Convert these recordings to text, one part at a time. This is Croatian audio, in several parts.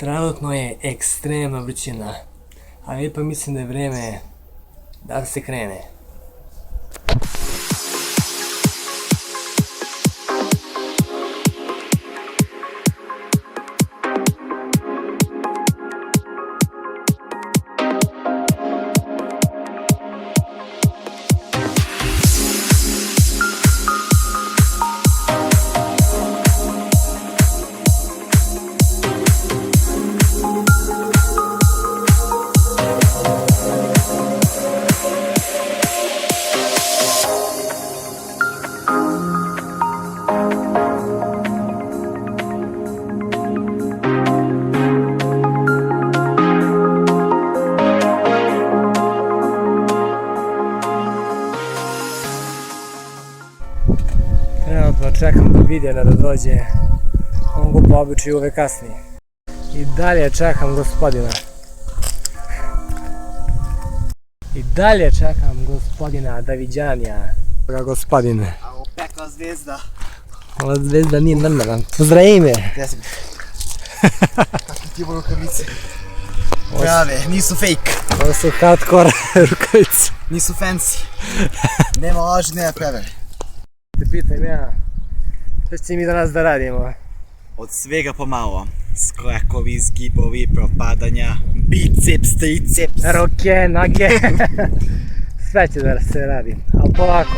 Trenutno je ekstremna vrućina, ali ipak mislim da je vreme da se krene. Trenutno čekam Vidjana da dođe, on go po običaju uvek kasni. I dalje čekam gospodina. Daviđanija. Gospodine. A ovo pekla zvezda. Ova zvezda nije normalna. Pozdravi me. Gdje si? Kakve ti ovo rukavice? Prave, nisu fake. Ovo su hardcore rukavice. Nisu fancy. Nema laži, nema prevere. Te pitam ja, što će mi danas da radimo? Od svega pomalo. Sklekovi, zgibovi, propadanja, biceps, triceps. Ruke, noge. Sve će da se radi, ali polako.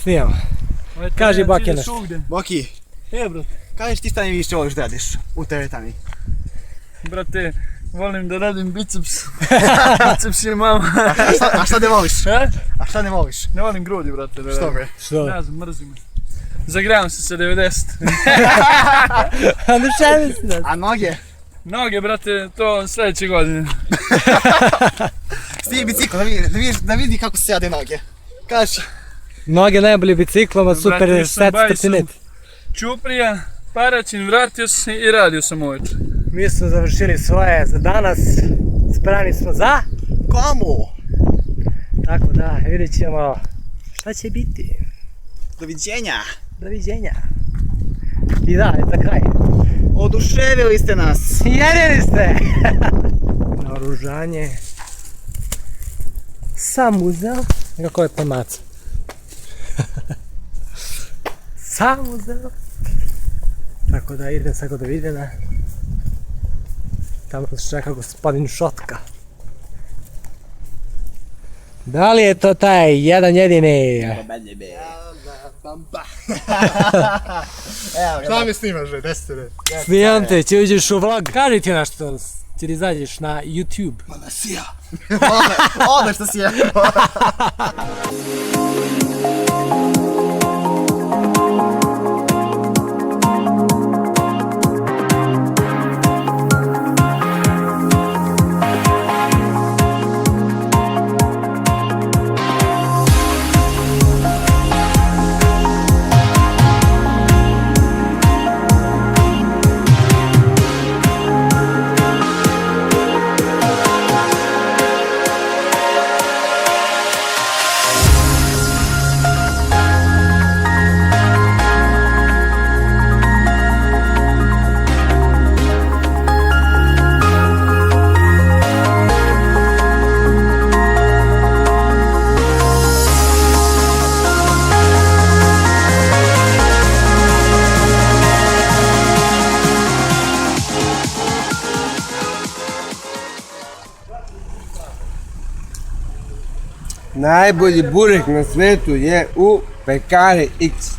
Snijam. Kaži Baki nešto. Baki, brate. kažeš ti šta mi više voliš da radiš u teretani? Brate, volim da radim biceps. Biceps je malo. A šta ne voliš? A šta ne voliš? Ne volim grudi, brate. Što bre? Ne znam, mrzim. Zagravam se sa 90. A noge? Noge, brate, to sljedeće godine. Stiži bicikl, da vidi kako se jade noge. Kaži. Noge najbolji biciklom, a super set trotinet. Čuprija, Paraćin, vratio sam se i radio sam uveče. Mi smo završili svoje za danas. Spremni smo za... Kamo? Tako da, vidjet ćemo šta će biti. Doviđenja. Doviđenja. I da, za kraj. Oduševili ste nas. Jedini ste! Naoružanje. Sam uzeo. Kako je pamac. Sam uzeo. Tako da idem sad kod Vidjana. Tamo nas čeka gospodin Šotka. Da li je to taj jedan jedini? Šta mi snimaš, bre, desite. Snimam te, će uđeš u vlog. Kaži ti nešto, će li izađeš na YouTube. Ma da si ja. Ode što si ja. Najbolji burek na svetu je u Pekari X.